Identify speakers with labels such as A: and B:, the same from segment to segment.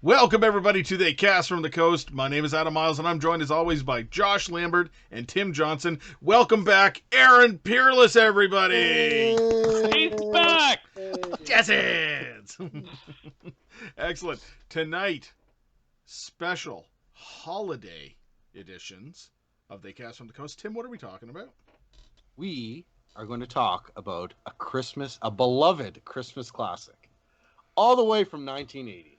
A: Welcome, everybody, to the Cast from the Coast. My name is Adam Miles, and I'm joined, as always, by Josh Lambert and Tim Johnson. Welcome back, Aaron Peerless, everybody!
B: He's back!
A: Yes, it's! Excellent. Tonight, special holiday editions of the Cast from the Coast. Tim, what are we talking about?
C: We are going to talk about a beloved Christmas classic, all the way from 1980.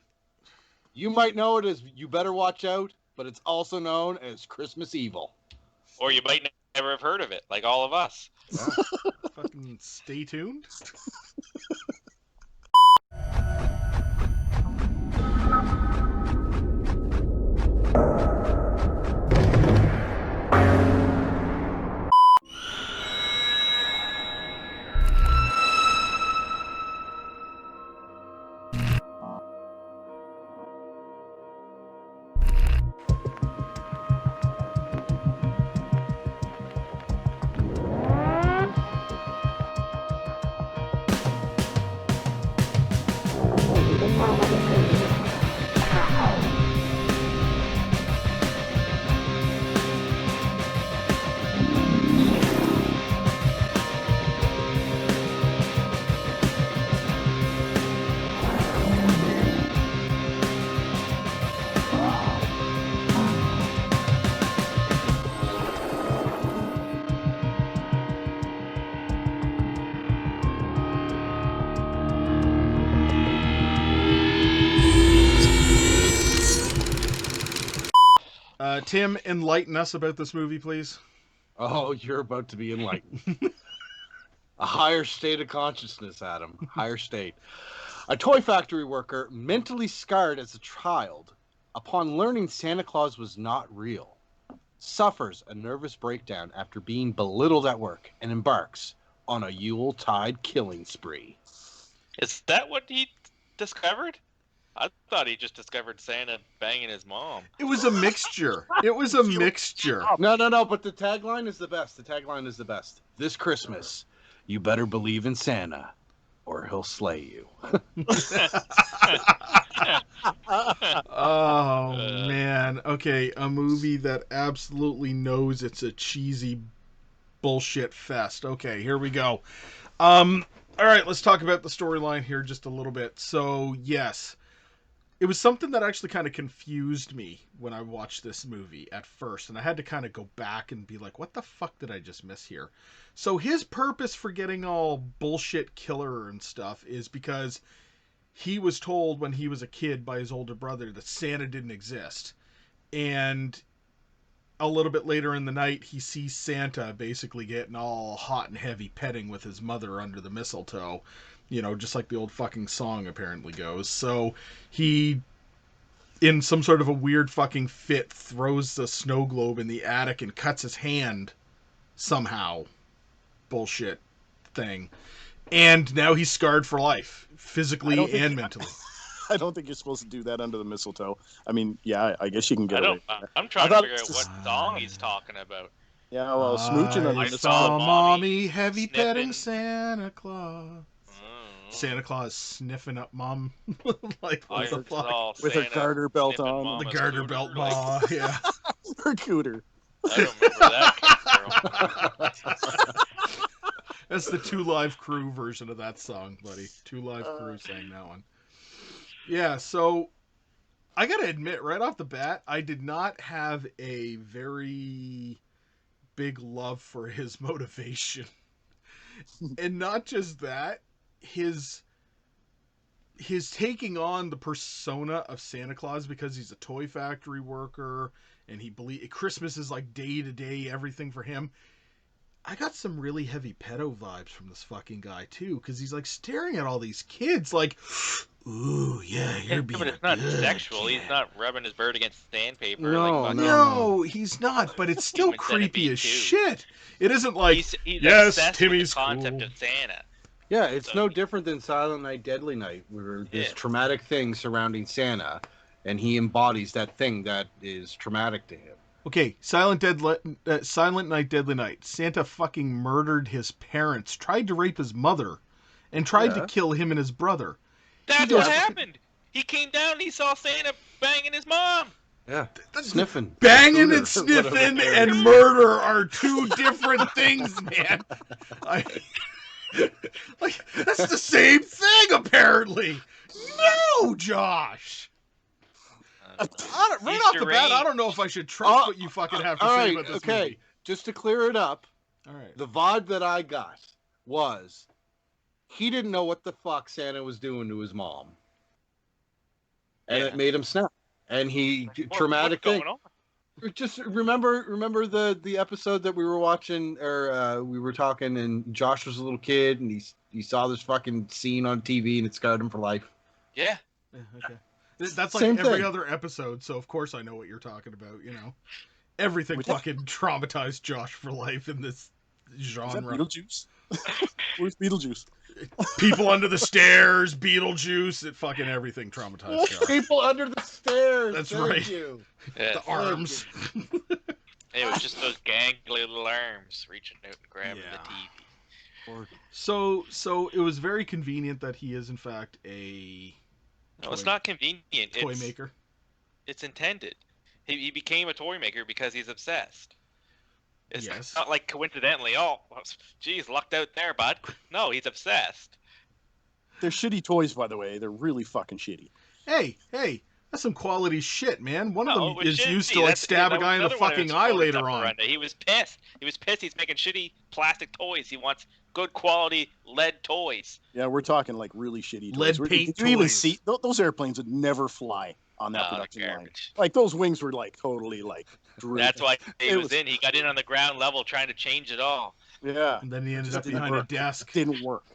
C: You might know it as You Better Watch Out, but it's also known as Christmas Evil.
B: Or you might never have heard of it, like all of us.
A: Yeah. Fucking stay tuned. Tim, enlighten us about this movie, please.
C: Oh, you're about to be enlightened. A higher state of consciousness, Adam. Higher state. A toy factory worker, mentally scarred as a child, upon learning Santa Claus was not real, suffers a nervous breakdown after being belittled at work and embarks on a Yuletide killing spree.
B: Is that what he discovered? I thought he just discovered Santa banging his mom.
A: It was a mixture. It was a mixture.
C: No, but the tagline is the best. This Christmas, you better believe in Santa, or he'll slay you.
A: Oh, man. Okay, a movie that absolutely knows it's a cheesy bullshit fest. Okay, here we go. All right, let's talk about the storyline here just a little bit. So, yes. It was something that actually kind of confused me when I watched this movie at first, and I had to kind of go back and be like, what the fuck did I just miss here? So his purpose for getting all bullshit killer and stuff is because he was told when he was a kid by his older brother that Santa didn't exist. And a little bit later in the night, he sees Santa basically getting all hot and heavy petting with his mother under the mistletoe. You know, just like the old fucking song apparently goes. So he, in some sort of a weird fucking fit, throws the snow globe in the attic and cuts his hand somehow. Bullshit thing. And now he's scarred for life, physically and mentally.
D: I don't think you're supposed to do that under the mistletoe. I mean, yeah, I guess you can get away.
B: I'm trying to figure out what song he's talking about.
D: Yeah, well, smooching under the mistletoe.
A: I saw mommy heavy petting Santa Claus. Santa Claus sniffing up mom. Like, what the fuck?
D: With a garter belt on.
A: The garter belt ball, yeah.
D: Her cooter.
B: I don't remember that.
A: That's the Two Live Crew version of that song, buddy. Two Live Crew sang that one. Yeah, so I gotta admit, right off the bat, I did not have a very big love for his motivation. And not just that, his taking on the persona of Santa Claus because he's a toy factory worker and he believes Christmas is like day to day everything for him. I got some really heavy pedo vibes from this fucking guy too, because he's like staring at all these kids like, ooh, yeah, you're being
B: but it's not
A: good
B: sexual.
A: kid.
B: He's not rubbing his bird against sandpaper.
A: No, he's not. But it's still creepy as shit. It isn't like,
B: he's
A: yes,
B: obsessed
A: Timmy's
B: with the concept
A: cool.
B: of Santa.
C: Yeah, it's no different than Silent Night, Deadly Night, where this traumatic thing surrounding Santa, and he embodies that thing that is traumatic to him.
A: Okay, Silent Night, Deadly Night. Santa fucking murdered his parents, tried to rape his mother, and tried to kill him and his brother.
B: That's what happened. He came down and he saw Santa banging his mom.
C: Yeah, sniffing,
A: Banging
C: Cooter,
A: and sniffing
C: whatever.
A: and murder are two different things, man. Like, that's the same thing, apparently. No, Josh.
B: I don't know.
A: Right
B: He's
A: off the bat, I
B: deranged.
A: don't know if I should trust what you fucking have to
C: all
A: say
C: right,
A: about this
C: okay.
A: movie.
C: Just to clear it up,
A: All right.
C: the vibe that I got was he didn't know what the fuck Santa was doing to his mom, and
B: Yeah.
C: it made him snap. And he
B: What's
C: traumatic thing.
B: going on?
C: Just remember the episode that we were watching, or we were talking, and Josh was a little kid, and he saw this fucking scene on TV, and it scarred him for life.
B: Yeah.
A: Yeah, okay. That's like
C: Same
A: every
C: thing.
A: other episode, so of course I know what you're talking about, you know. Everything
D: Which-
A: fucking traumatized Josh for life in this
D: Is that
A: genre.
D: Beetlejuice? Where's Beetlejuice?
A: People under the stairs, Beetlejuice, it fucking everything traumatized Josh.
C: People under the stairs.
A: That's
C: thank
A: right.
C: You.
B: Yeah.
A: The arms.
B: It was just those gangly little arms reaching out and grabbing
A: Yeah.
B: the TV.
A: So it was very convenient that he is in fact a
B: No, it's
A: Toy-
B: not convenient.
A: toy maker.
B: It's intended. He became a toy maker because he's obsessed. It's
A: Yes.
B: not like coincidentally, oh, geez, lucked out there, bud. No, he's obsessed.
D: They're shitty toys, by the way. They're really fucking shitty.
A: Hey, that's some quality shit, man. One of
B: No, it
A: them
B: was
A: is
B: shitty.
A: used to like
B: That's-
A: stab a
B: that
A: guy in
B: was
A: the
B: another one of
A: fucking
B: his
A: eye
B: modus
A: later on.
B: operandi. He was pissed. He's making shitty plastic toys. He wants good quality lead toys.
D: Yeah, we're talking like really shitty toys.
A: Lead
D: Did
A: paint
D: you even
A: toys.
D: see those airplanes would never fly on that
B: No, they're
D: production line?
B: garbage.
D: Like those wings were like totally like. drooped.
B: That's why he
D: It
B: was
D: was-
B: in. He got in on the ground level trying to change it all.
D: Yeah,
A: And then he ended
D: Just
A: up
D: didn't
A: behind a
D: work.
A: desk.
D: didn't work.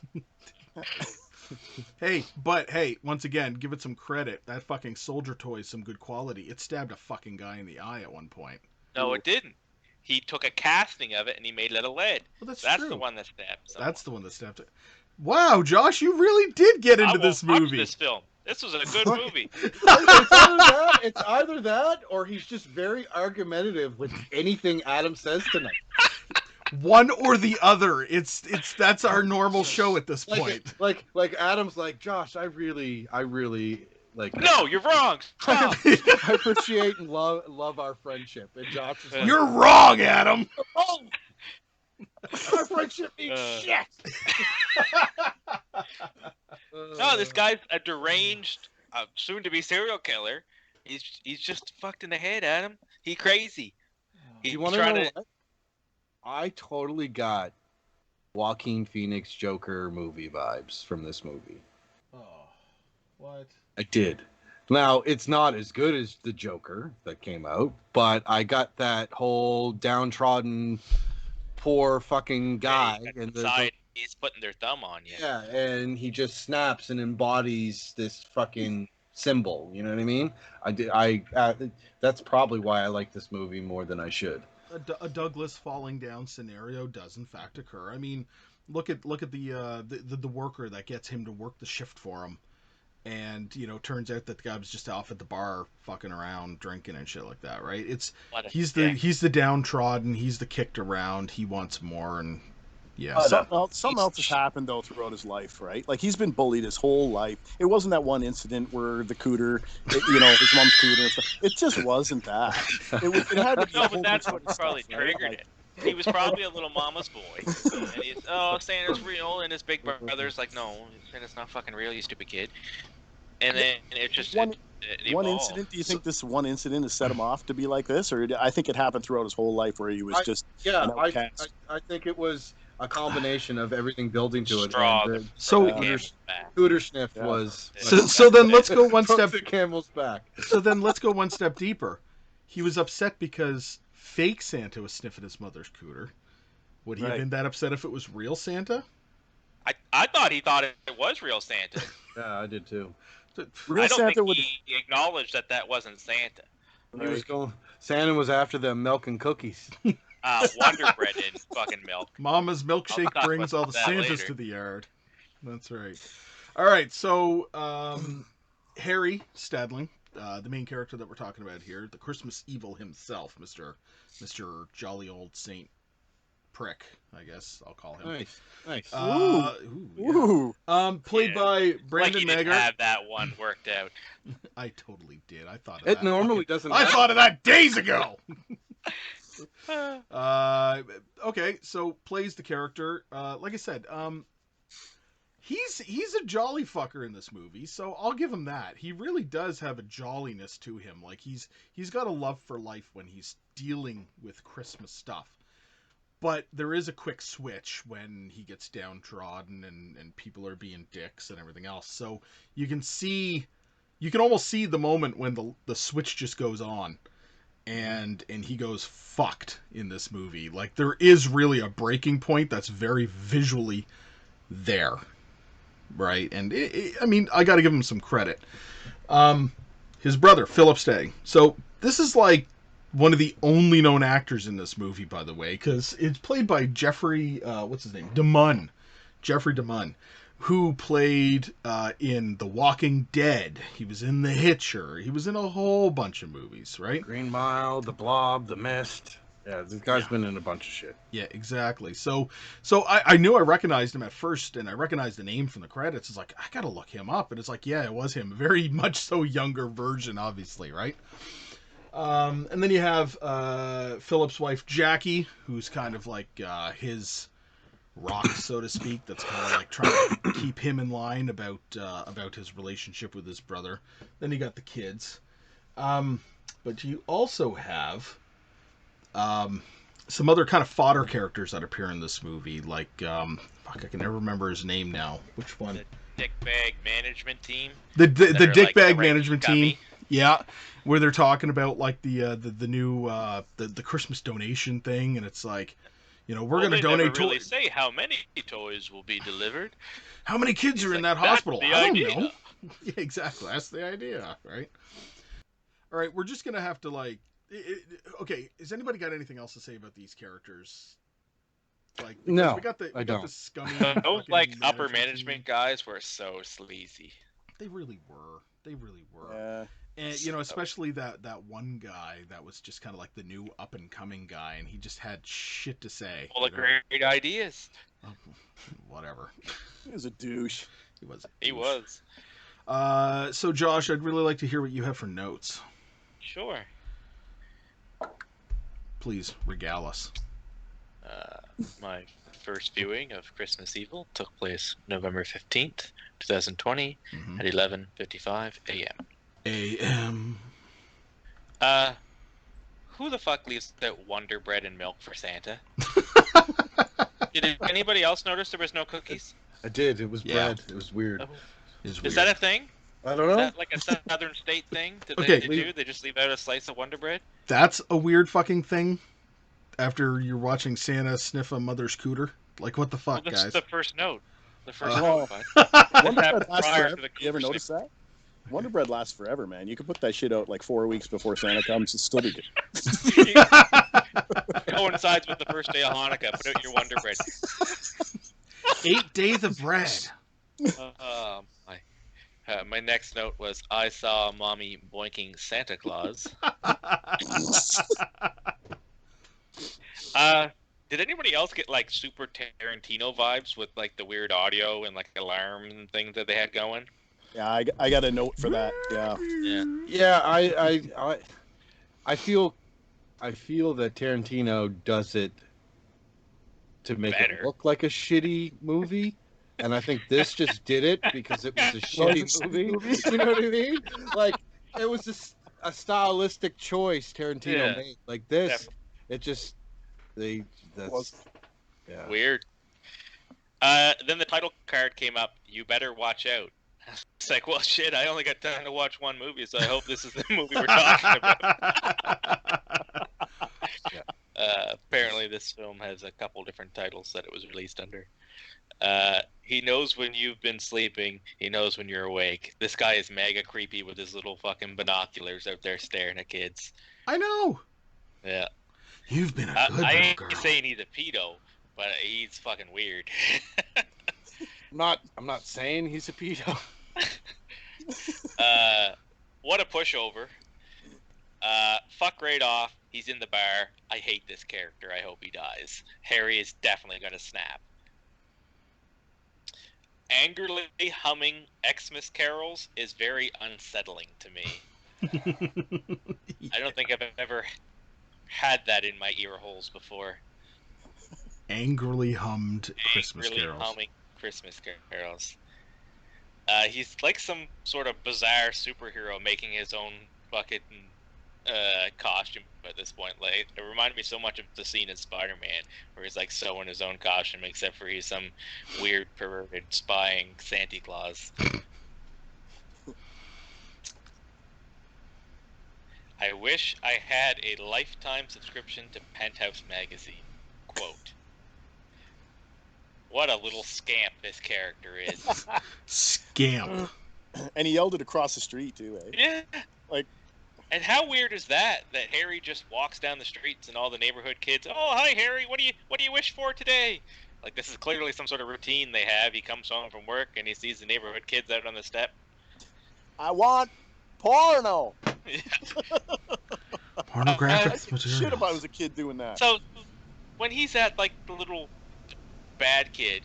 A: Hey, once again, give it some credit. That fucking soldier toy is some good quality. It stabbed a fucking guy in the eye at one point.
B: No, it didn't. He took a casting of it and he made it out of lead.
A: Well, that's
B: That's
A: true.
B: the one that stabbed someone.
A: That's the one that stabbed it. Wow, Josh, you really did get into
B: I
A: this
B: won't watch
A: movie.
B: this film. This was a good movie.
C: It's either that, or he's just very argumentative with anything Adam says tonight.
A: One or the other. It's that's our normal show at this point.
C: Like Adam's like, Josh, I really like.
B: No, you're wrong. Stop.
C: I appreciate and love our friendship. And Josh is like,
A: You're wrong, Adam.
C: oh, our friendship means shit.
B: No, this guy's a deranged, soon-to-be serial killer. He's just fucked in the head, Adam. He crazy. He's
C: You want to
B: trying
C: know
B: to.
C: what? I totally got Joaquin Phoenix Joker movie vibes from this movie.
A: Oh, what?
C: I did. Now, it's not as good as the Joker that came out, but I got that whole downtrodden, poor fucking guy.
B: And the he's putting their thumb on you.
C: yeah, and he just snaps and embodies this fucking symbol. You know what I mean? That's probably why I like this movie more than I should.
A: A Douglas falling down scenario does in fact occur. I mean, look at the worker that gets him to work the shift for him, and turns out that the guy was just off at the bar fucking around drinking and shit like that, right? He's the downtrodden, he's the kicked around, he wants more, and yeah.
D: Something else has happened though throughout his life, right? Like he's been bullied his whole life. It wasn't that one incident where the cooter, his mom's cooter and stuff. It just wasn't that. It had to be.
B: No, but that's what probably triggered it. He was probably a little mama's boy, and he's Santa's real, and his big brother's like, no, Santa's not fucking real, you stupid kid. And then it just
D: One
B: evolved.
D: incident. Do you think this one incident has set him off to be like this, or I think it happened throughout his whole life where he was just an outcast?
C: I think it was a combination of everything building to it.
B: Straw.
C: And
A: So-
C: Scooter Sniff
D: Yeah.
C: was.
A: So then let's go one
C: Broke
A: step.
C: the camel's back.
A: So then let's go one step deeper. He was upset because fake Santa was sniffing his mother's cooter. Would he have
D: Right.
A: been that upset if it was real Santa?
B: I thought he thought it was real Santa.
C: Yeah, I did too.
D: Real
B: I don't
D: Santa
B: think
D: would.
B: he acknowledged that wasn't Santa.
C: He was going. Santa was after them milk and cookies.
B: Wonder Bread and fucking milk.
A: Mama's milkshake
B: I'll talk
A: brings all the
B: about that
A: Santas
B: later.
A: to the yard. That's right. All right, so Harry Stadling, the main character that we're talking about here, the Christmas evil himself, Mr. Jolly Old Saint prick, I guess I'll call him.
C: Nice.
A: Played by
B: Like
A: Brandon
B: you didn't
A: Maggart.
B: have that one worked out.
A: I totally did. I thought of
C: It
A: that.
C: normally doesn't.
A: I thought of that days ago.
B: Uh,
A: Okay, so plays the character. Like I said, he's a jolly fucker in this movie, so I'll give him that. He really does have a jolliness to him. Like he's got a love for life when he's dealing with Christmas stuff. But there is a quick switch when he gets downtrodden and people are being dicks and everything else. So you can almost see the moment when the switch just goes on. And he goes fucked in this movie. Like there is really a breaking point that's very visually there, right? And I mean, I got to give him some credit. His brother Philip Stagg. So this is like one of the only known actors in this movie, by the way, because it's played by Jeffrey. What's his name? DeMunn. Jeffrey DeMunn, who played in The Walking Dead. He was in The Hitcher. He was in a whole bunch of movies, right?
C: Green Mile, The Blob, The Mist. Yeah, this guy's been in a bunch of shit.
A: Yeah, exactly. So I knew I recognized him at first, and I recognized the name from the credits. It's like, I gotta look him up. And it's like, yeah, it was him. Very much so younger version, obviously, right? And then you have Philip's wife, Jackie, who's kind of like his rock, so to speak, that's kind of like trying to keep him in line about his relationship with his brother. Then you got the kids. But you also have some other kind of fodder characters that appear in this movie, like I can never remember his name now. Which one?
B: The dickbag management team.
A: The dickbag
B: like
A: management
B: scummy.
A: team. Yeah, where they're talking about like the new the Christmas donation thing, and it's like, we're going to donate
B: to really say how many toys will be delivered.
A: How many kids are in that hospital? I don't know. Yeah, exactly. That's the idea, right? All right, we're just going to have to like okay, has anybody got anything else to say about these characters? Like,
C: no,
A: we got the
C: don't.
A: scummy
B: Those like upper
A: team.
B: management guys were so sleazy.
A: They really were.
D: Yeah.
A: And especially that one guy that was just kind of like the new up and coming guy, and he just had shit to say.
B: Full of great ideas.
A: Whatever.
D: He was a douche.
A: He was.
B: He was.
A: So Josh, I'd really like to hear what you have for notes.
B: Sure.
A: Please regale us.
B: My first viewing of Christmas Evil took place November 15th, 2020 at 11:55 a.m.
A: A.M.
B: Who the fuck leaves out Wonder Bread and milk for Santa? Did anybody else notice there was no cookies?
C: I did. It was bread. It was weird.
B: Oh. Is that a thing?
C: I don't know.
B: Is that like a southern state thing? Did
A: Okay.
B: they do? They just leave out a slice of Wonder Bread?
A: That's a weird fucking thing. After you're watching Santa sniff a mother's cooter, like what the fuck,
B: Well,
A: guys?
B: That's the first note. The first
D: Oh.
B: note. Bud.
D: Wonder Bread lasts
B: prior
D: forever.
B: to the
D: You ever
B: cooper
D: notice that? Wonder Bread lasts forever, man. You can put that shit out like 4 weeks before Santa comes. It's still be good.
B: Coincides with the first day of Hanukkah. Put out your Wonder Bread.
A: 8 days of bread.
B: My next note was, I saw mommy boinking Santa Claus. Did anybody else get like super Tarantino vibes with like the weird audio and like alarm and things that they had going?
D: Yeah, I got a note for that. Yeah.
C: Yeah, I feel that Tarantino does it to make it look like a shitty movie. And I think this just did it because it was a shitty movie. You know what I mean? Like, it was just a stylistic choice Tarantino made. Like this, it just that's
B: weird. Then the title card came up. You better watch out. It's like, well, shit. I only got time to watch one movie, so I hope this is the movie we're talking about. Apparently, this film has a couple different titles that it was released under. He knows when you've been sleeping. He knows when you're awake. This guy is mega creepy with his little fucking binoculars out there staring at kids.
A: I know.
B: Yeah.
A: You've been a good
B: I
A: little
B: ain't
A: girl.
B: saying he's a pedo, but he's fucking weird.
C: I'm not saying he's a pedo.
B: What a pushover. Fuck right off. He's in the bar. I hate this character. I hope he dies. Harry is definitely going to snap. Angrily humming Xmas carols is very unsettling to me. I don't think I've ever had that in my ear holes before.
A: Angrily hummed Christmas
B: Angrily
A: carols.
B: humming Christmas carols. He's like some sort of bizarre superhero making his own fucking costume at this point. Like, it reminded me so much of the scene in Spider-Man where he's like sewing his own costume, except for he's some weird perverted spying Santa Claus. I wish I had a lifetime subscription to Penthouse magazine. Quote. What a little scamp this character is.
A: Scamp.
D: And he yelled it across the street too, eh?
B: Yeah.
D: Like,
B: and how weird is that Harry just walks down the streets and all the neighborhood kids, oh, hi Harry, what do you wish for today? Like, this is clearly some sort of routine they have. He comes home from work and he sees the neighborhood kids out on the step.
D: I want porno.
A: Pornographic
D: I'd give a
A: material.
D: shit if I was a kid doing that.
B: So when he's at like the little bad kid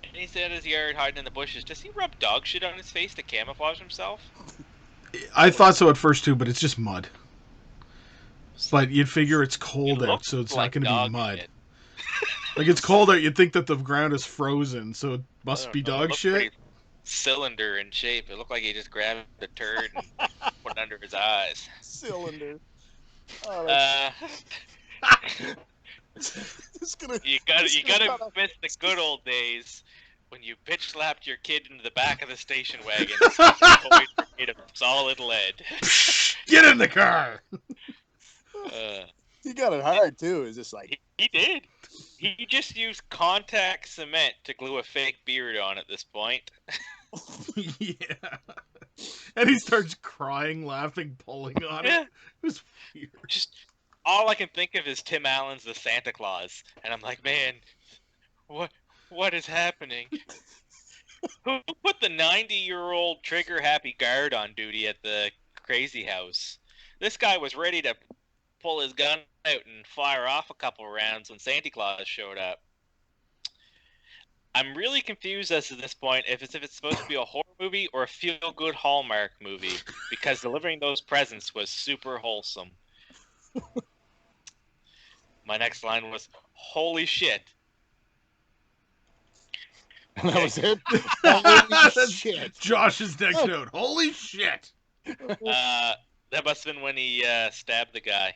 B: and he's at his yard hiding in the bushes, does he rub dog shit on his face to camouflage himself?
A: I thought so at first too, but it's just mud. But you'd figure it's cold
B: It
A: out,
B: looks
A: so it's
B: like
A: not going to be
B: dog
A: mud.
B: shit.
A: Like, it's cold out, you'd think that the ground is frozen, so it
B: I
A: must
B: don't
A: be
B: know, it
A: dog
B: looked
A: shit.
B: pretty cylinder in shape. It looked like he just grabbed a turd and put it under his eyes.
D: Cylinder. Oh, that's it's gonna.
B: You gotta miss the good old days when you bitch slapped your kid into the back of the station wagon. Toys were made of solid lead.
A: Get in the car!
D: He got it hard too. Is just like
B: He did. He just used contact cement to glue a fake beard on at this point.
A: Yeah. And he starts crying, laughing, pulling on
B: Yeah.
A: it. It was weird.
B: Just all I can think of is Tim Allen's The Santa Claus, and I'm like, man, what is happening? Who put the 90-year-old trigger-happy guard on duty at the crazy house? This guy was ready to pull his gun out and fire off a couple rounds when Santa Claus showed up. I'm really confused as to this point if it's supposed to be a horror movie or a feel-good Hallmark movie, because delivering those presents was super wholesome. My next line was, holy shit.
C: And that was it.
A: That's
C: Shit.
A: Josh's next note. Holy shit!
B: That must have been when he stabbed the guy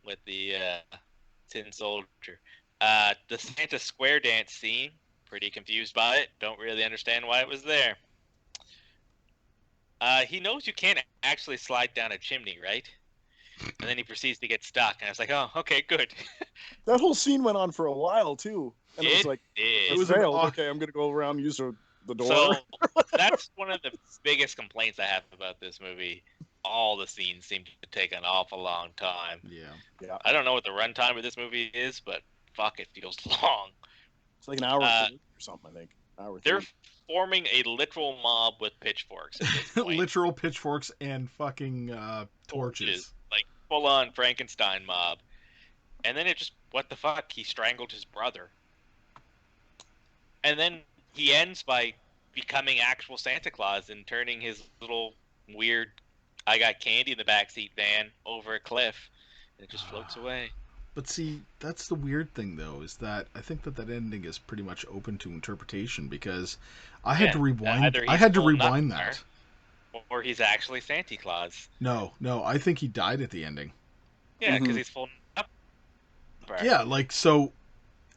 B: with the tin soldier. The Santa Square dance scene, pretty confused by it. Don't really understand why it was there. He knows you can't actually slide down a chimney, right? And then he proceeds to get stuck. And I was like, oh, okay, good.
D: that whole scene went on for a while too. And it was like
B: It
A: was
D: it
A: an
D: failed.
A: aw-
D: Okay, I'm gonna go around and use the door.
B: So that's one of the biggest complaints I have about this movie. All the scenes seem to take an awful long time.
A: Yeah.
B: I don't know what the runtime of this movie is, but fuck, it feels long.
D: It's like an hour or something, I think. Hour.
B: They're
D: 30.
B: forming a literal mob with pitchforks at this point.
A: Literal pitchforks and fucking torches.
B: Like, full-on Frankenstein mob. And then it just, what the fuck? He strangled his brother. And then he ends by becoming actual Santa Claus and turning his little weird I got candy in the backseat van over a cliff. And it just floats away.
A: But see, that's the weird thing, though, is that I think that ending is pretty much open to interpretation, because I had to rewind.
B: either
A: I
B: he's
A: had to
B: full
A: rewind
B: nightmare,
A: that.
B: or he's actually Santa Claus.
A: No, I think he died at the ending.
B: Yeah, because
D: Mhm.
B: he's full up.
A: Yeah, like, so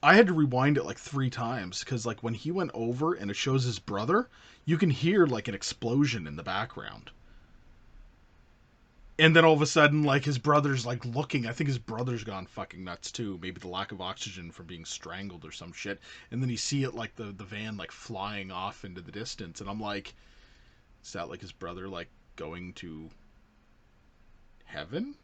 A: I had to rewind it like 3 times, because like when he went over and it shows his brother, you can hear like an explosion in the background. And then all of a sudden, like, his brother's like looking. I think his brother's gone fucking nuts too. Maybe the lack of oxygen from being strangled or some shit. And then you see it like the van like flying off into the distance, and I'm like, is that like his brother like going to heaven?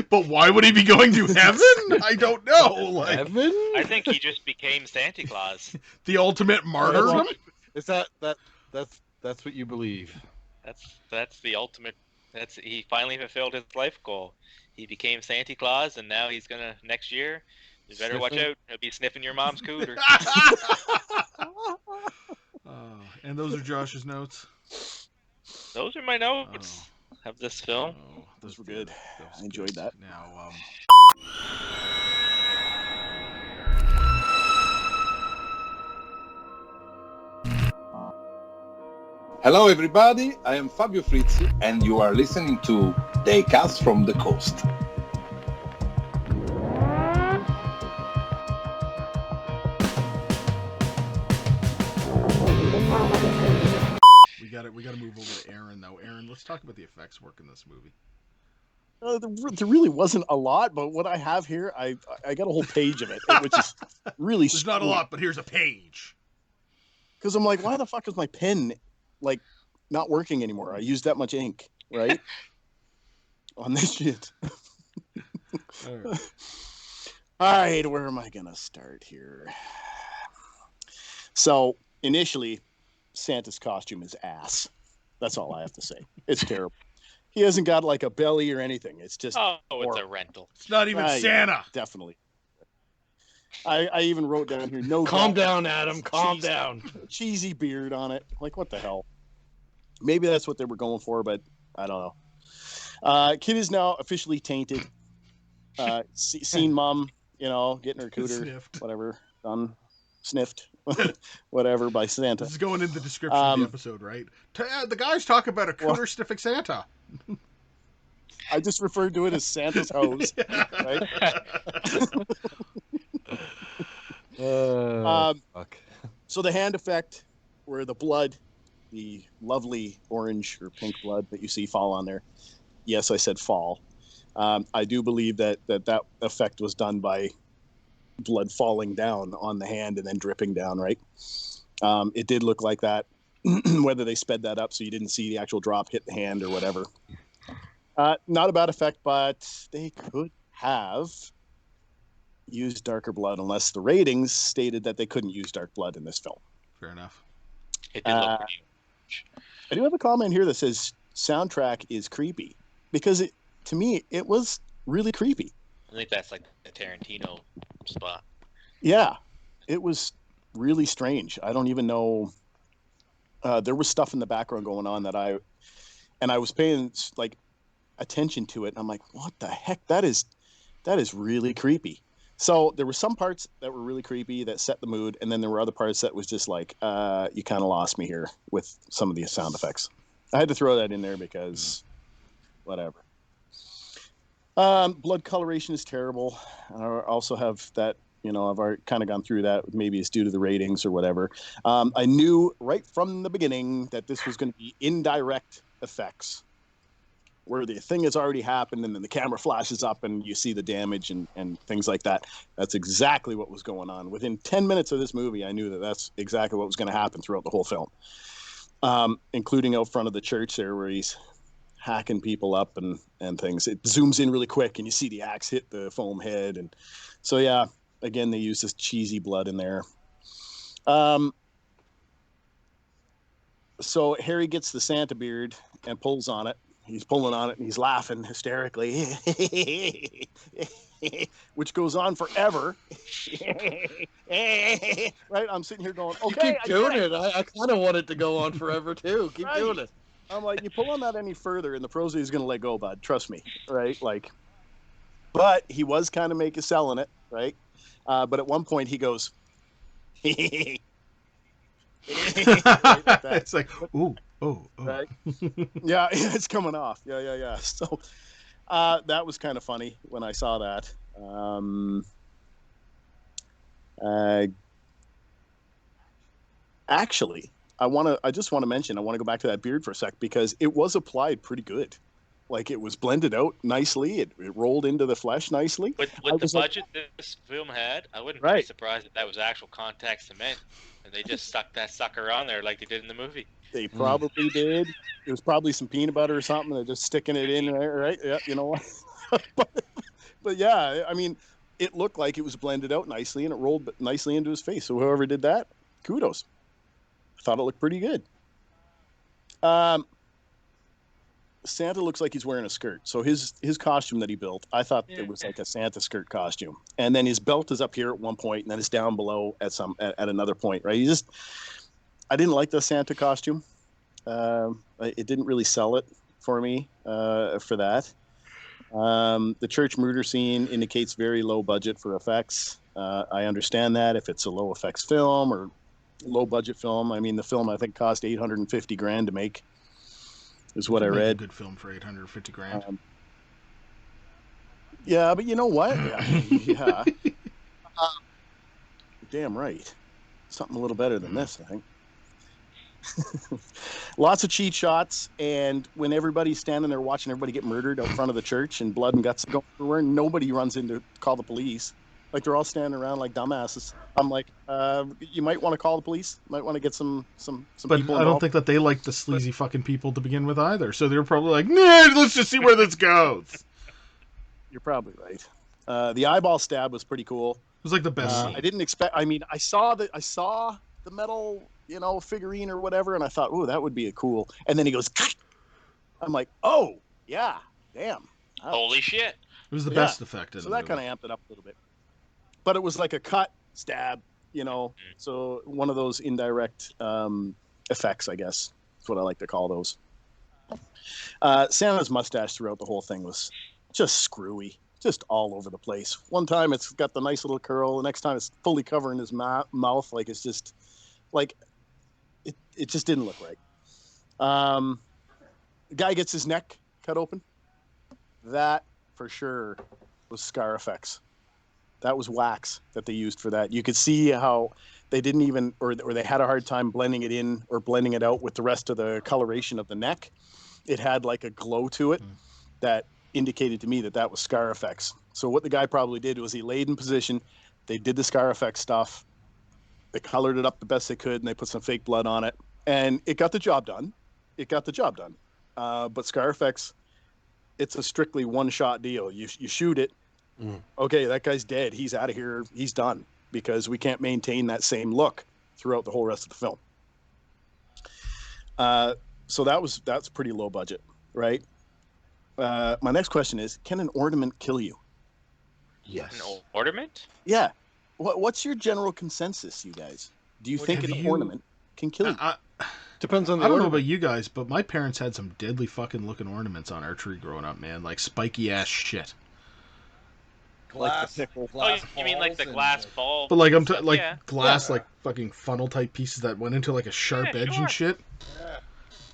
A: But why would he be going to heaven? I don't know. Like,
C: Evan?
B: I think he just became Santa Claus.
A: the ultimate martyrdom.
C: Is that's what you believe?
B: That's the ultimate He finally fulfilled his life goal. He became Santa Claus, and now he's gonna next year. You better watch
C: Sniffing?
B: out. He'll be sniffing your mom's cooter.
A: And those are Josh's notes.
B: Those are my notes of this film.
D: Those were good. I enjoyed that.
A: Now,
E: Hello, everybody. I am Fabio Frizzi, and you are listening to Daycast from the Coast.
A: we got to move over to Aaron though. Aaron, let's talk about the effects work in this movie.
D: There really wasn't a lot, but what I have here, I got a whole page of it, which is really.
A: There's not a lot, but here's a page.
D: Because I'm like, why the fuck is my pen like not working anymore? I used that much ink, right? On this shit.
A: All right.
D: All right, where am I gonna start here? So initially, Santa's costume is ass. That's all I have to say. It's terrible. He hasn't got like a belly or anything. It's just
B: it's a rental.
A: It's not even Santa.
D: Yeah, definitely. I even wrote down here, no.
C: Calm down, Adam. Calm down.
D: Cheesy beard on it. Like, what the hell? Maybe that's what they were going for, but I don't know. Kid is now officially tainted. Seen mom, getting her cooter,
A: Sniffed.
D: whatever, done, sniffed, whatever, by Santa.
A: This is going in the description of the episode, right? The guys talk about a cooter sniffing Santa.
D: I just referred to it as Santa's hose, right?
C: Fuck.
D: So the hand effect, where the blood, the lovely orange or pink blood that you see fall on there. Yes, I said fall. I do believe that effect was done by blood falling down on the hand and then dripping down, right? It did look like that. Whether they sped that up so you didn't see the actual drop hit the hand or whatever. Not a bad effect, but they could have used darker blood unless the ratings stated that they couldn't use dark blood in this film.
A: Fair enough.
B: It did look pretty.
D: I do have a comment here that says soundtrack is creepy because to me it was really creepy.
B: I think that's like the Tarantino spot.
D: Yeah, it was really strange. I don't even know. There was stuff in the background going on that I was paying like attention to it, and I'm like, what the heck? That is really creepy. So there were some parts that were really creepy that set the mood, and then there were other parts that was just like, you kind of lost me here with some of the sound effects. I had to throw that in there because whatever. Blood coloration is terrible. I also have that, I've already kind of gone through that. Maybe it's due to the ratings or whatever. I knew right from the beginning that this was going to be indirect effects, where the thing has already happened and then the camera flashes up and you see the damage and things like that. That's exactly what was going on. Within 10 minutes of this movie, I knew that that's exactly what was going to happen throughout the whole film, including out front of the church there where he's hacking people up and things. It zooms in really quick and you see the axe hit the foam head. And so, yeah, again, they use this cheesy blood in there. So Harry gets the Santa beard and pulls on it. He's pulling on it and he's laughing hysterically, which goes on forever. Right? I'm sitting here going, okay.
C: You keep doing it. I kind of want it to go on forever too. Keep doing it.
D: I'm like, you pull on that any further and the prosy is going to let go, bud. Trust me. Right? Like, but he was kind of selling it. Right? But at one point he goes, right, like
A: It's like, ooh. Oh.
D: Right? Yeah, it's coming off. Yeah. So that was kind of funny when I saw that. Actually, I just want to mention, I want to go back to that beard for a sec because it was applied pretty good. Like, it was blended out nicely. It rolled into the flesh nicely.
B: With the budget this film had, I wouldn't be surprised if that was actual contact cement and they just stuck that sucker on there like they did in the movie.
D: They probably did. It was probably some peanut butter or something. They're just sticking it in there, right? Yeah, you know what? but yeah, I mean, it looked like it was blended out nicely and it rolled nicely into his face. So whoever did that, kudos. I thought it looked pretty good. Santa looks like he's wearing a skirt. So his costume that he built, I thought it was like a Santa skirt costume. And then his belt is up here at one point, and then it's down below at another point, right? I didn't like the Santa costume. It didn't really sell it for me for that. The church murder scene indicates very low budget for effects. I understand that if it's a low effects film or low budget film. I mean, the film I think cost $850,000 to make. Is what I read.
A: A good film for $850,000.
D: Yeah, but you know what? Yeah. Damn right. Something a little better than this, I think. Lots of cheat shots, and when everybody's standing there watching everybody get murdered out front of the church and blood and guts go everywhere, nobody runs in to call the police. Like, they're all standing around like dumbasses. I'm like, you might want to call the police. You might want to get some
A: but
D: people
A: I don't
D: involved.
A: think that they like the sleazy fucking people to begin with either. So they're probably like, nah, let's just see where this goes.
D: You're probably right. The eyeball stab was pretty cool.
A: It was like the best scene.
D: I didn't expect. I mean, I saw the metal, figurine or whatever, and I thought, ooh, that would be a cool. And then he goes, cut. I'm like, oh yeah, damn.
B: Holy shit!
A: It was the best effect.
D: So that kind of amped it up a little bit. But it was like a cut, stab, so one of those indirect effects, I guess. That's what I like to call those. Santa's mustache throughout the whole thing was just screwy, just all over the place. One time it's got the nice little curl, the next time it's fully covering his mouth, like it's just, like, it just didn't look right. The guy gets his neck cut open. That, for sure, was scar effects. That was wax that they used for that. You could see how they didn't even, or they had a hard time blending it in or blending it out with the rest of the coloration of the neck. It had like a glow to it that indicated to me that was scar effects. So what the guy probably did was he laid in position. They did the scar effect stuff. They colored it up the best they could, and they put some fake blood on it, and it got the job done. But scar effects, it's a strictly one-shot deal. You shoot it. Okay, that guy's dead. He's out of here. He's done, because we can't maintain that same look throughout the whole rest of the film. So that's pretty low budget, right? My next question is, can an ornament kill you?
C: Yes.
B: An ornament?
D: Yeah. What's your general consensus, you guys? Do you think an ornament can kill you?
C: Depends on the
A: I don't know
C: ornament.
A: about you guys, but my parents had some deadly fucking looking ornaments on our tree growing up, man. Like spiky ass shit.
C: Glass,
B: Oh, you mean like the glass ball?
A: But like glass,
C: Yeah.
A: like fucking funnel type pieces that went into like a sharp edge
B: sure.
A: and shit.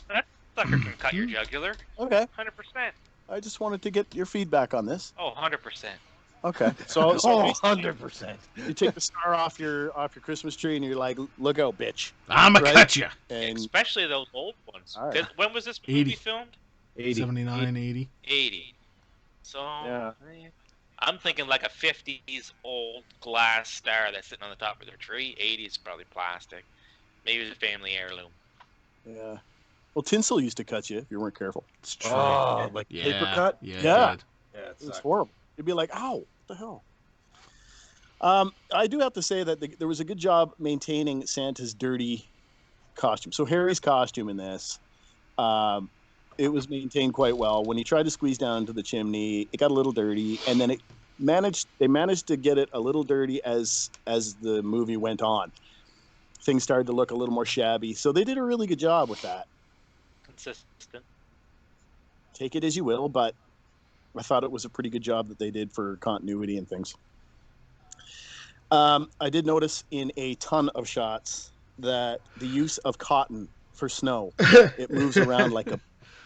B: That sucker can cut your jugular.
D: Okay.
B: 100%.
D: I just wanted to get your feedback on this.
B: Oh, 100%.
D: Okay. So
C: 100%.
D: you take the star off your Christmas tree and you're like, look out, bitch.
A: I'ma
D: Right?
A: cut you.
D: And
B: Especially those old ones.
D: All right.
B: When was this movie
A: 80.
B: filmed?
A: 79, 80.
B: 80. So
D: Yeah.
B: I'm thinking like a 50s old glass star that's sitting on the top of their tree. 80s probably plastic. Maybe it's a family heirloom.
D: yeah. Well, tinsel used to cut you if you weren't careful.
A: It's true.
C: Oh, like
A: yeah,
C: paper cut?
A: Yeah.
D: Yeah.
A: It did.
C: Yeah,
D: It was horrible. You'd be like, ow, what the hell? I do have to say that there was a good job maintaining Santa's dirty costume. So Harry's costume in this, it was maintained quite well. When he tried to squeeze down into the chimney, it got a little dirty, and then they managed to get it a little dirty as the movie went on. Things started to look a little more shabby. So they did a really good job with that.
B: Consistent.
D: Take it as you will, but I thought it was a pretty good job that they did for continuity and things. I did notice in a ton of shots that the use of cotton for snow, it moves around like a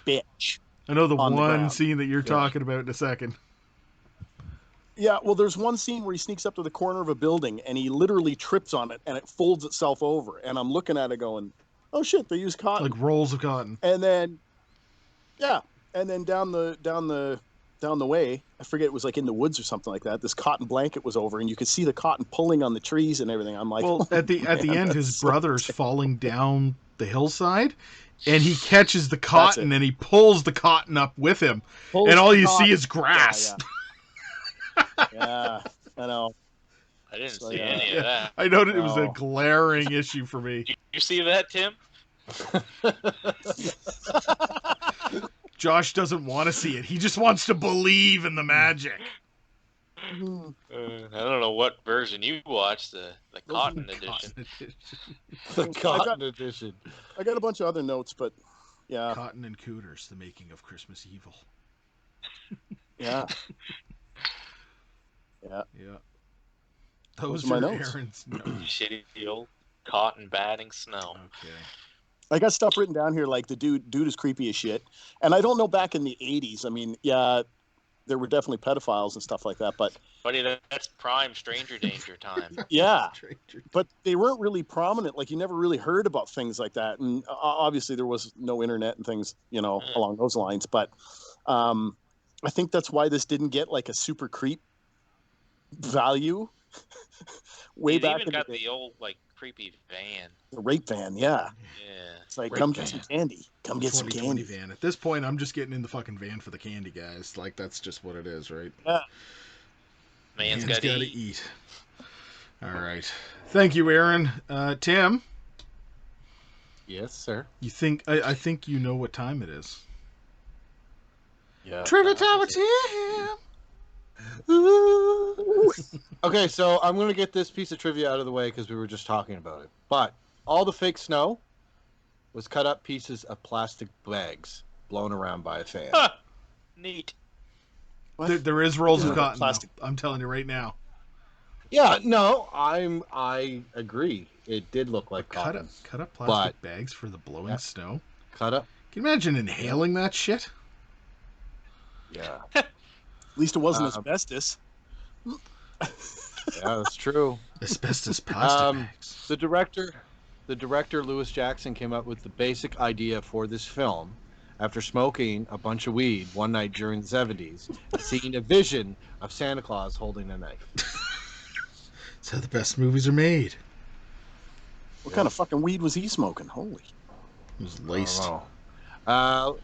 D: bitch.
A: I know the
D: On the
A: one
D: ground.
A: scene that you're talking about in a second.
D: Yeah, well, there's one scene where he sneaks up to the corner of a building and he literally trips on it and it folds itself over. And I'm looking at it going, oh shit, they use cotton.
A: Like rolls of cotton.
D: And then, yeah, and then down the way, I forget, it was like in the woods or something like that. This cotton blanket was over, and you could see the cotton pulling on the trees and everything. I'm like,
A: Well,
D: oh,
A: at the
D: man,
A: end,
D: that's
A: his
D: so
A: brother's
D: sick.
A: falling down the hillside, and he catches the cotton
D: it.
A: and he pulls the cotton up with him,
D: Pulls
A: and all
D: the
A: you
D: cotton.
A: see is grass.
D: Yeah, I know.
B: I didn't
D: So,
B: see
D: yeah.
B: any of that.
A: I noted it was a
D: No.
A: glaring issue for me.
B: You see that, Tim?
A: Josh doesn't want to see it. He just wants to believe in the magic.
B: I don't know what version you watched, the cotton edition.
A: Cotton edition.
C: The cotton edition.
D: I got a bunch of other notes, but yeah,
A: Cotton and Cooters, the making of Christmas Evil.
D: yeah, yeah.
A: Yeah. Those
D: are my
A: are
D: notes.
A: Aaron's notes.
B: Shitty old cotton batting snow.
A: Okay.
D: I got stuff written down here like the dude is creepy as shit, and I don't know back in the '80s. I mean, yeah, there were definitely pedophiles and stuff like that, but
B: Buddy, that's prime stranger danger time.
D: yeah,
A: Stranger.
D: but they weren't really prominent. Like you never really heard about things like that, and obviously there was no internet and things, along those lines. But I think that's why this didn't get like a super creep value way
B: He's
D: back
B: even
D: in
B: got
D: the day.
B: the old like creepy van.
D: The rape van, yeah.
B: Yeah.
D: It's like,
C: Rape
D: come
C: van.
D: get some candy. Come get some
A: 2020
D: candy.
A: van. At this point, I'm just getting in the fucking van for the candy, guys. Like, that's just what it is, right?
B: Man's got to
A: gotta
B: eat.
A: eat. All right. Thank you, Aaron. Tim,
C: Yes, sir.
A: you think I think you know what time it is.
C: Yeah.
A: Trivia time with Tim.
C: Okay, so I'm going to get this piece of trivia out of the way because we were just talking about it. But all the fake snow was cut up pieces of plastic bags blown around by a fan.
B: Huh. Neat.
D: What?
A: There is rolls of
D: Yeah,
A: cotton.
D: plastic.
A: Though. I'm telling you right now.
C: Yeah, no, I agree. It did look like
A: Cut
C: cotton.
A: up plastic bags for the blowing
C: Yeah.
A: snow.
C: Cut up.
A: Can you imagine inhaling that shit?
C: Yeah.
D: At least it wasn't
C: Um,
D: asbestos.
C: Yeah, that's true.
A: Asbestos plastic bags.
C: The director Lewis Jackson came up with the basic idea for this film after smoking a bunch of weed one night during the 70s, and seeing a vision of Santa Claus holding a knife.
A: That's how the best movies are made.
D: What kind of fucking weed was he smoking? Holy.
A: It was
C: I don't
A: laced.
C: know.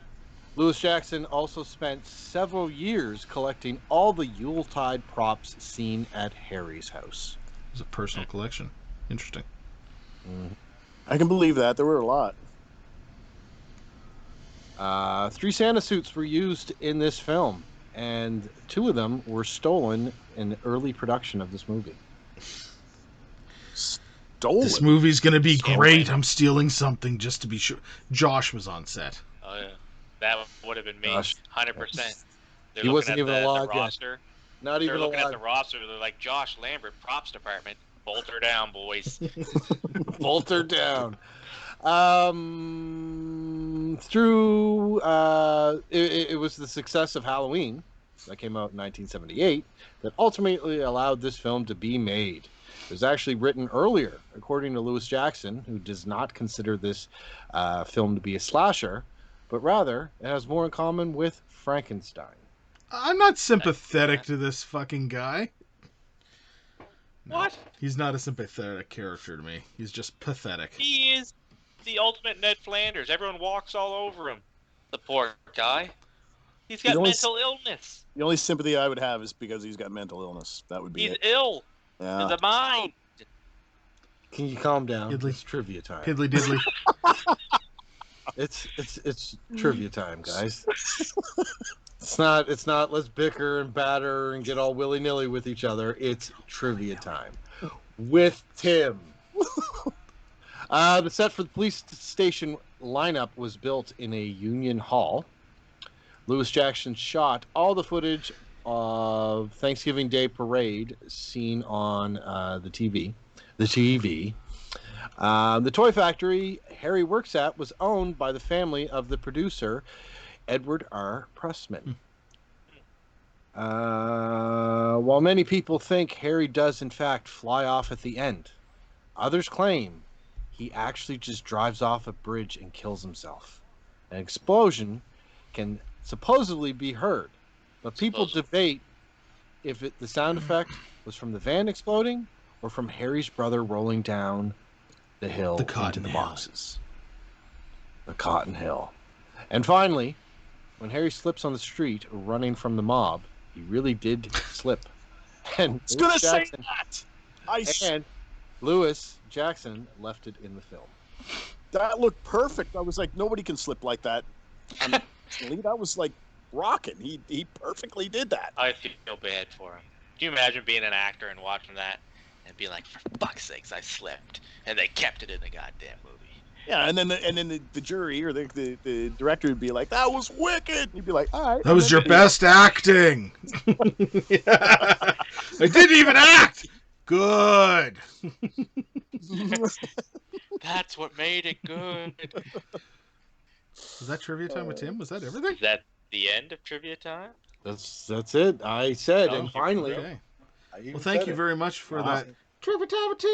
C: Lewis Jackson also spent several years collecting all the Yuletide props seen at Harry's house.
A: It was a personal collection. Interesting.
D: I can believe that. There were a lot.
C: 3 Santa suits were used in this film, and 2 of them were stolen in the early production of this movie.
D: Stolen.
A: This movie's gonna be
B: Stolen.
A: great. I'm stealing something just to be sure. Josh was on set.
B: Oh yeah. That would have been me.
C: Gosh.
B: 100%. They're
C: He
B: looking
C: wasn't
B: at
C: even
B: the
C: alive yet.
B: roster.
C: Not
B: They're
C: even
B: looking at
C: alive.
B: the roster. They're like, Josh Lambert, props department. Bolt her down, boys.
C: Bolt her down. It was the success of Halloween that came out in 1978 that ultimately allowed this film to be made. It was actually written earlier, according to Lewis Jackson, who does not consider this film to be a slasher, but rather it has more in common with Frankenstein.
A: I'm not sympathetic to this fucking guy. No,
B: What?
A: He's not a sympathetic character to me. He's just pathetic.
B: He is the ultimate Ned Flanders. Everyone walks all over him. The poor guy. He's got
D: You know,
B: mental illness.
D: The only sympathy I would have is because he's got mental illness. That would be
B: He's
D: it.
B: ill
D: Yeah.
B: in the mind.
C: Can you calm down?
A: Piddly.
C: It's trivia time.
A: Piddly diddly.
C: It's trivia time, guys. It's not let's bicker and batter and get all willy-nilly with each other. It's trivia time with Tim. The set for the police station lineup was built in a Union Hall. Lewis Jackson shot all the footage of Thanksgiving Day parade seen on the TV. The toy factory Harry works at was owned by the family of the producer, Edward R. Pressman. While many people think Harry does in fact fly off at the end, others claim he actually just drives off a bridge and kills himself. An explosion can supposedly be heard, but people debate if the sound effect was from the van exploding or from Harry's brother rolling down the hill
A: The
C: into
A: Cotton
C: the
A: Hill.
C: boxes. The Cotton Hill. And finally, when Harry slips on the street running from the mob, he really did slip. And
D: I was gonna
C: Lewis
D: say
C: Jackson-
D: that.
C: and Lewis Jackson left it in the film.
D: That looked perfect. I was like, nobody can slip like that. personally, that was like rocking. He perfectly did that.
B: I feel bad for him. Can you imagine being an actor and watching that and be like, for fuck's sakes, I slipped, and they kept it in the goddamn movie.
D: Yeah, and then the jury or the director would be like, "That was wicked." And you'd be like, "All right."
A: That was your best acting. I didn't even act. Good.
B: That's what made it good.
A: Was that trivia time with Tim? Was that everything?
B: Is that the end of trivia time?
C: That's it. I said,
B: Oh,
C: and finally.
A: Okay.
C: I even
A: Well, thank
C: said
A: you
C: it.
A: very much for
C: Wow.
A: that trivia time with Tim.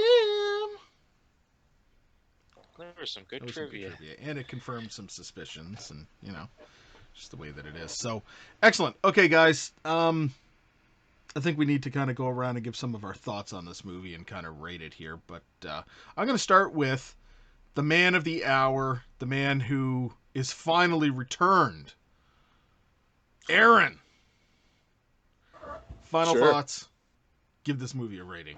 B: There was some good
A: That was some good
B: trivia.
A: and it confirmed some suspicions, and just the way that it is. So, excellent. Okay, guys. I think we need to kind of go around and give some of our thoughts on this movie and kind of rate it here. But I'm going to start with the man of the hour, the man who is finally returned. Aaron. Final
D: Sure.
A: thoughts. Give this movie a rating.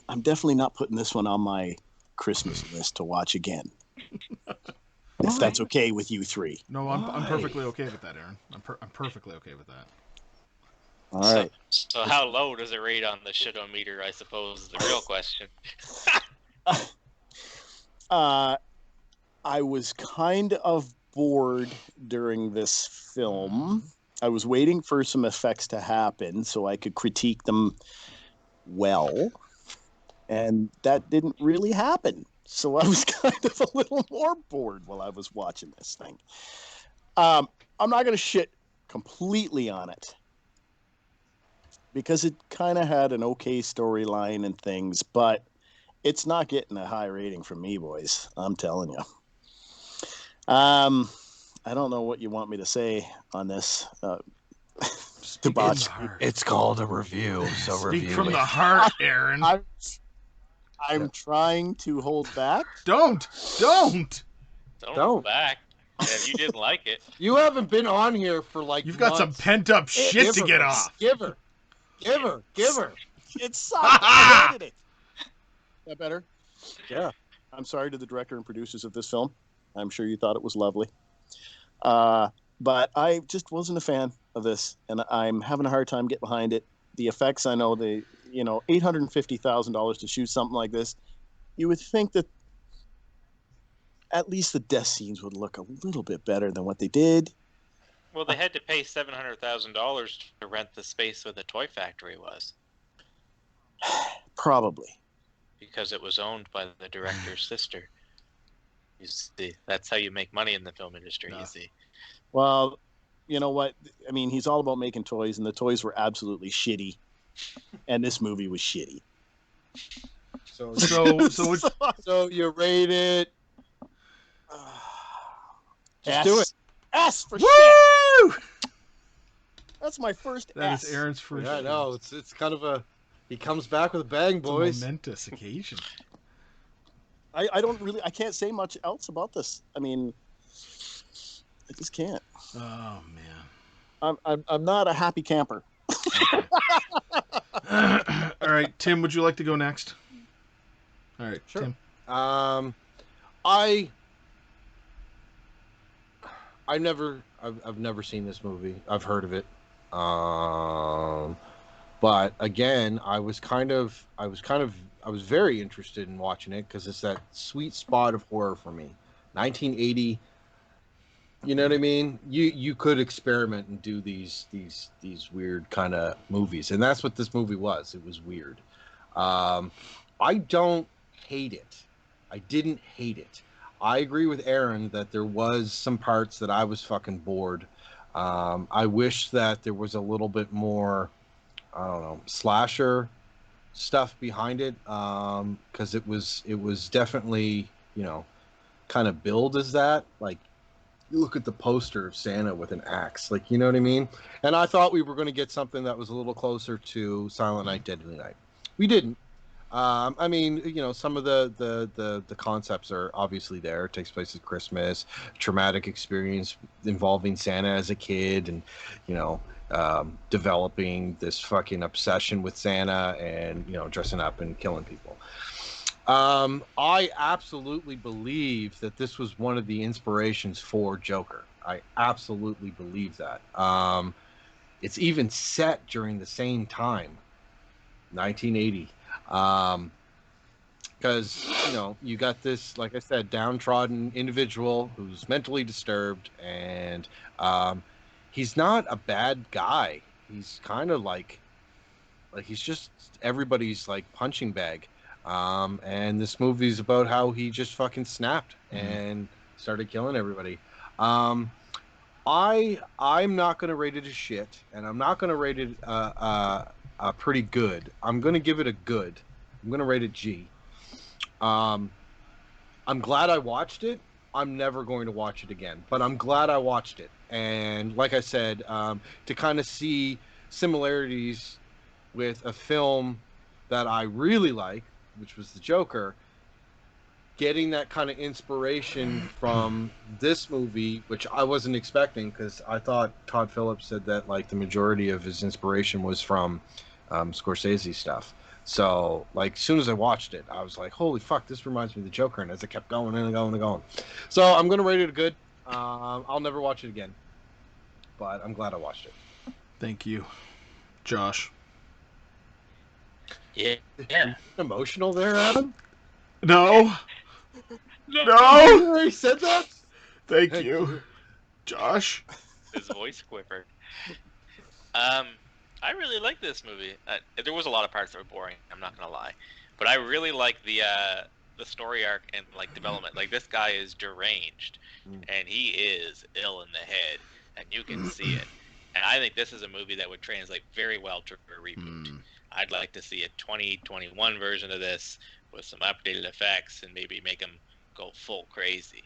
D: I'm definitely not putting this one on my Christmas list to watch again. If that's okay with you three.
A: No, I'm perfectly okay with that, Aaron. I'm perfectly okay with that.
D: All right.
B: So how low does it rate on the shit-o-meter, I suppose, is the real question.
D: I was kind of bored during this film. I was waiting for some effects to happen so I could critique them well. And that didn't really happen. So I was kind of a little more bored while I was watching this thing. I'm not going to shit completely on it because it kind of had an okay storyline and things, but it's not getting a high rating from me, boys. I'm telling you. I don't know what you want me to say on this. Debauch.
C: It's called a review, so
A: Speak
C: review
A: from
C: it.
A: the heart, Aaron.
D: I'm trying to hold back.
A: Don't.
B: Don't
C: Don't.
B: go back. And if you didn't like it,
C: You haven't been on here for like
A: You've got some
C: months.
A: pent up shit
C: Give
A: to
C: her.
A: get off.
C: Give her.
D: It sucked. I hated it. That better?
C: Yeah.
D: I'm sorry to the director and producers of this film. I'm sure you thought it was lovely. But I just wasn't a fan of this, and I'm having a hard time getting behind it. The effects, I know $850,000 to shoot something like this. You would think that at least the death scenes would look a little bit better than what they did.
B: well, they had to pay $700,000 to rent the space where the toy factory was
D: Probably.
B: because it was owned by the director's sister. You see, that's how you make money in the film industry.
A: Yeah.
B: You see,
D: Well, you know what? I mean, he's all about making toys, and the toys were absolutely shitty. And this movie was shitty.
C: So you rate it. Just do it.
D: S for shit.
A: Woo!
D: That's my first
A: That
D: S.
A: is Aaron's first.
C: Yeah, I know. It's kind of a. He comes back with a bang,
A: It's a
C: boys.
A: momentous occasion.
D: I can't say much else about this. I mean, I just can't.
A: Oh man.
D: I'm not a happy camper.
A: Okay. All right, Tim, would you like to go next? All right,
C: Sure.
A: Tim.
C: I've never seen this movie. I've heard of it. But again, I was very interested in watching it because it's that sweet spot of horror for me. 1980. You know what I mean? You could experiment and do these weird kind of movies, and that's what this movie was. It was weird. I don't hate it. I didn't hate it. I agree with Aaron that there was some parts that I was fucking bored. I wish that there was a little bit more, I don't know, slasher stuff behind it, because it was definitely, kind of billed as that. Like, you look at the poster of Santa with an axe, like, you know what I mean? And I thought we were going to get something that was a little closer to Silent Night, Deadly Night. We didn't. I mean, some of the concepts are obviously there. It takes place at Christmas, traumatic experience involving Santa as a kid, and developing this fucking obsession with Santa, and dressing up and killing people. I absolutely believe that this was one of the inspirations for Joker. I absolutely believe that. It's even set during the same time, 1980. Because, you got this, like I said, downtrodden individual who's mentally disturbed, and he's not a bad guy. He's kind of like he's just everybody's like punching bag. And this movie's about how he just fucking snapped and started killing everybody. I'm not gonna rate it as shit, and I'm not gonna rate it pretty good. I'm gonna give it a good. I'm gonna rate it G. I'm glad I watched it. I'm never going to watch it again, but I'm glad I watched it. And like I said, to kind of see similarities with a film that I really like, which was The Joker, getting that kind of inspiration from this movie, which I wasn't expecting, because I thought Todd Phillips said that like the majority of his inspiration was from Scorsese stuff. So like as soon as I watched it, I was like, holy fuck, this reminds me of The Joker. And as it kept going and going and going, so I'm gonna rate it a good. I'll never watch it again, but I'm glad I watched it.
A: Thank you, Josh.
B: Yeah.
C: Emotional there, Adam?
A: No.
B: No.
A: No.
C: He said that.
A: Thank you, Josh.
B: His voice quivered. I really like this movie. There was a lot of parts that were boring. I'm not gonna lie, but I really like the story arc and like development. Like this guy is deranged, and he is ill in the head, and you can see it. And I think this is a movie that would translate very well to a reboot. I'd like to see a 2021 version of this with some updated effects and maybe make him go full crazy.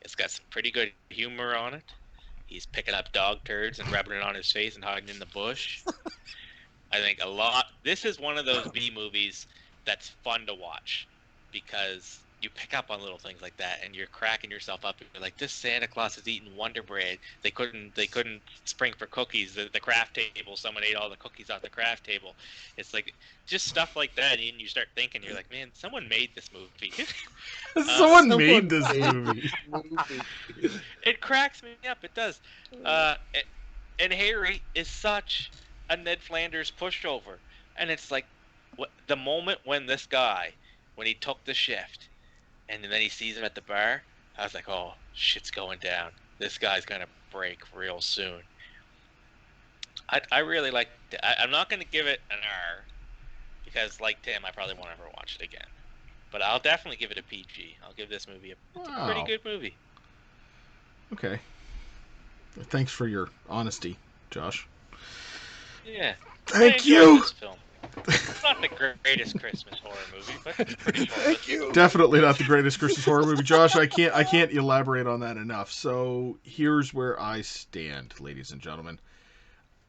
B: It's got some pretty good humor on it. He's picking up dog turds and rubbing it on his face and hiding in the bush. I think a lot. This is one of those B movies that's fun to watch because you pick up on little things like that and you're cracking yourself up. You're like, this Santa Claus is eating Wonder Bread. They couldn't spring for cookies. The craft table, someone ate all the cookies off the craft table. It's like just stuff like that, and you start thinking, you're like, man, someone made this movie.
A: Someone made this movie.
B: It cracks me up. It does. And Harry is such a Ned Flanders pushover, and it's like the moment when this guy, when he took the shift, and then he sees him at the bar, I was like, oh, shit's going down. This guy's gonna break real soon. I really liked it. I'm not gonna give it an R because, like Tim, I probably won't ever watch it again. But I'll definitely give it a PG. I'll give this movie it's a pretty good movie.
A: Okay. Thanks for your honesty, Josh.
B: Yeah.
A: Thank you.
B: This film. It's not the greatest Christmas horror movie, but it's pretty horror.
A: Thank you. Definitely not the greatest Christmas horror movie, Josh. I can't elaborate on that enough. So here's where I stand, ladies and gentlemen.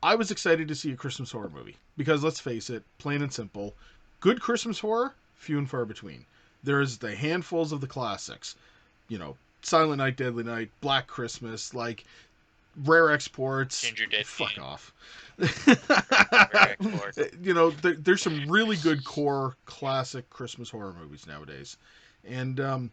A: I was excited to see a Christmas horror movie because let's face it, plain and simple, good Christmas horror, few and far between. There's the handfuls of the classics, Silent Night, Deadly Night, Black Christmas, like rare exports.
B: Ginger Dead.
A: Fuck off.
B: Rare exports.
A: There's some really good core classic Christmas horror movies nowadays, and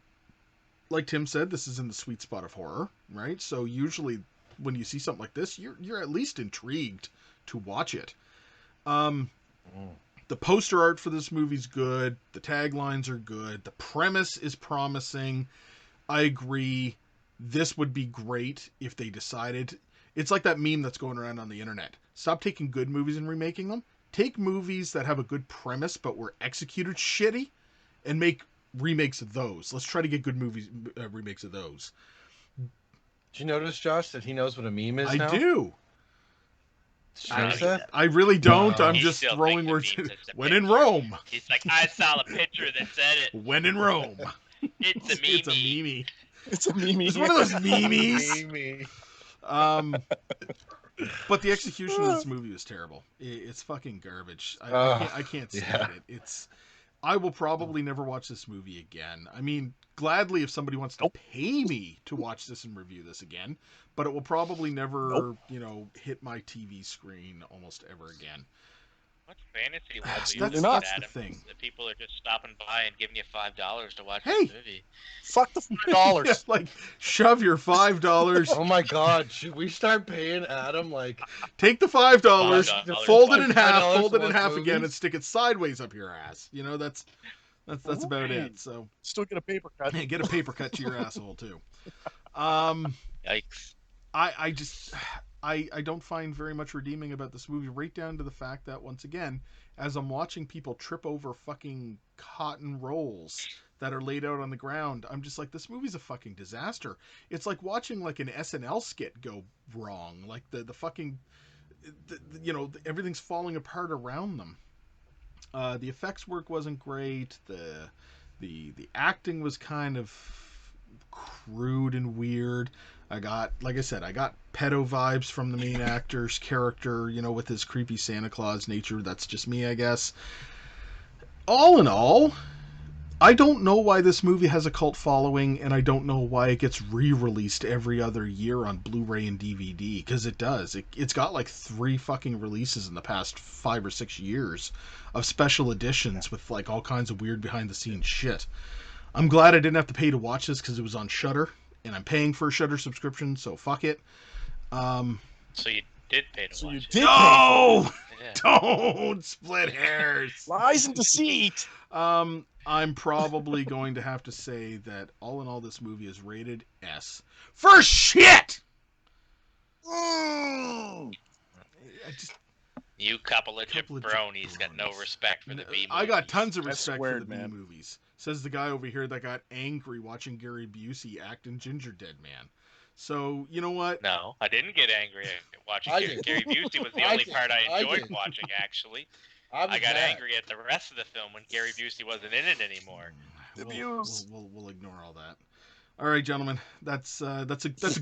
A: like Tim said, this is in the sweet spot of horror, right? So usually when you see something like this, you're at least intrigued to watch it. The poster art for this movie's good. The taglines are good. The premise is promising. I agree. This would be great if they decided. It's like that meme that's going around on the internet. Stop taking good movies and remaking them. Take movies that have a good premise but were executed shitty and make remakes of those. Let's try to get good movies remakes of those.
C: Did you notice, Josh, that he knows what a meme is now?
A: I do.
C: That?
A: I really don't. I'm
B: He
A: just
B: still
A: throwing
B: thinks
A: words.
B: the meme's just a
A: When in
B: picture.
A: Rome.
B: He's like, I saw a picture that said it.
A: When in Rome.
B: It's a meme.
A: It's a meme.
D: It's a meme.
A: It's one of those memes. But the execution of this movie was terrible. It's fucking garbage. I can't stand it. I will probably never watch this movie again. I mean, gladly if somebody wants to pay me to watch this and review this again, but it will probably never, hit my TV screen almost ever again.
B: What fantasy world do you
D: Absolutely
B: live
D: not.
B: in,
A: That's the
B: Adam?
A: thing.
B: That people are just stopping by and giving you $5 to watch
A: Hey!
B: this movie.
D: Fuck the $5.
A: Yeah, like, shove your $5.
C: Oh my God! Should we start paying Adam like
A: Take the $5,
B: $5
A: fold it
B: to
A: in
B: watch
A: half,
C: $5
A: fold
C: to
A: it in
C: watch
A: half again, and
C: movies?
A: stick it sideways up your ass. You know, that's about
D: Ooh.
A: it. So,
D: Still get a paper cut.
A: hey, get a paper cut to your asshole too. Um,
B: Yikes.
A: I just I don't find very much redeeming about this movie, right down to the fact that, once again, as I'm watching people trip over fucking cotton rolls that are laid out on the ground, I'm just like, this movie's a fucking disaster. It's like watching like an SNL skit go wrong. Like the fucking everything's falling apart around them. The effects work wasn't great. The acting was kind of crude and weird. Like I said, I got pedo vibes from the main actor's character, with his creepy Santa Claus nature. That's just me, I guess. All in all, I don't know why this movie has a cult following, and I don't know why it gets re-released every other year on Blu-ray and DVD, because it does. It's got like 3 fucking releases in the past 5 or 6 years of special editions with like all kinds of weird behind-the-scenes shit. I'm glad I didn't have to pay to watch this because it was on Shudder, and I'm paying for a Shudder subscription, so fuck it.
B: So you did pay to
D: So you
B: watch it.
D: did
A: No!
B: Yeah.
A: Don't split hairs.
D: Lies and deceit.
A: I'm probably going to have to say that all in all, this movie is rated S for shit.
D: Mm.
A: I just
B: You couple of
A: Couple of
B: jabronis got no
A: jabronis.
B: respect for the B movies.
A: I got tons of
D: That's
A: respect for
D: squared,
A: the B
D: man.
A: movies. Says the guy over here that got angry watching Gary Busey act in Ginger Dead Man. So you know what?
B: No, I didn't get angry at watching
C: I
B: Gary.
C: did.
B: Gary Busey was the
C: I
B: only
C: did.
B: part I
C: I
B: enjoyed
C: did.
B: watching, actually.
C: I
B: I got
C: mad.
B: angry at the rest of the film when Gary Busey wasn't in it anymore.
A: We'll ignore all that. All right, gentlemen, that's a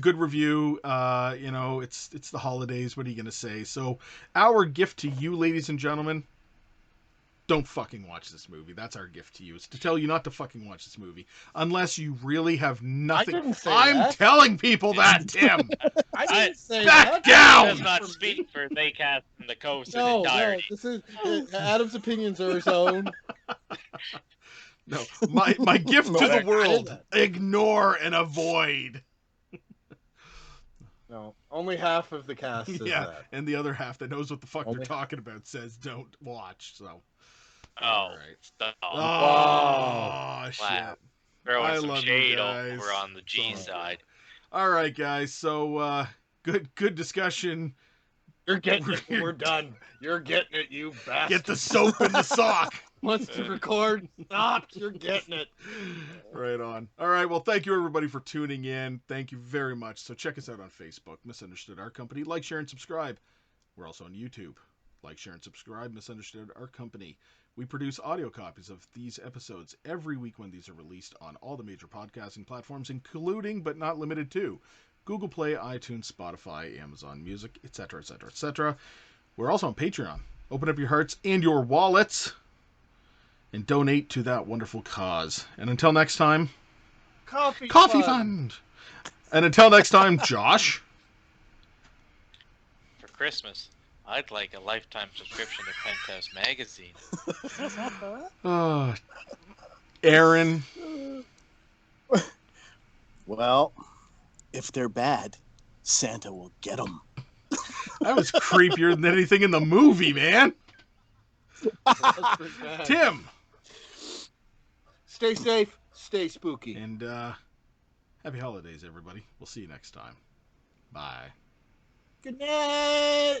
A: good review. It's the holidays. What are you gonna say? So, our gift to you, ladies and gentlemen, don't fucking watch this movie. That's our gift to you. It's to tell you not to fucking watch this movie unless you really have nothing.
C: didn't say
A: I'm
C: that.
A: telling people that, Tim.
C: I didn't say
A: Back
C: that.
A: down!
B: Does not speak for they cast in the coast in
C: No,
B: entirety.
C: this is Adam's opinions are his own.
A: No, my gift
D: No,
A: to the
D: that-
A: world: ignore and avoid.
C: No, only half of the cast says
A: Yeah,
C: that.
A: and the other half that knows what the fuck they're
C: Only-
A: talking about says don't watch. So,
B: Oh,
A: all right.
B: stop.
A: Oh, shit.
B: Wow. Throwing
A: I
B: some
A: love you
B: shade
A: guys.
B: over on the G
A: So-
B: side.
A: All right, guys. So, good discussion.
C: You're getting it. We're done. You're getting it, you bastard.
A: Get the soap in the sock.
C: Wants to record. Stop. You're getting it.
A: Right on. All right. Well, thank you everybody for tuning in. Thank you very much. So check us out on Facebook, Misunderstood Art Company. Like, share, and subscribe. We're also on YouTube. Like, share, and subscribe, Misunderstood Art Company. We produce audio copies of these episodes every week when these are released on all the major podcasting platforms, including but not limited to Google Play, iTunes, Spotify, Amazon Music, etc., etc., etc. We're also on Patreon. Open up your hearts and your wallets and donate to that wonderful cause. And until next time,
C: Coffee
A: Fund! And until next time, Josh.
B: For Christmas, I'd like a lifetime subscription to Penthouse Magazine.
A: Aaron.
D: Well, if they're bad, Santa will get them.
A: That was creepier than anything in the movie, man. Tim.
C: Stay safe. Stay spooky.
A: And happy holidays, everybody. We'll see you next time. Bye.
C: Good night.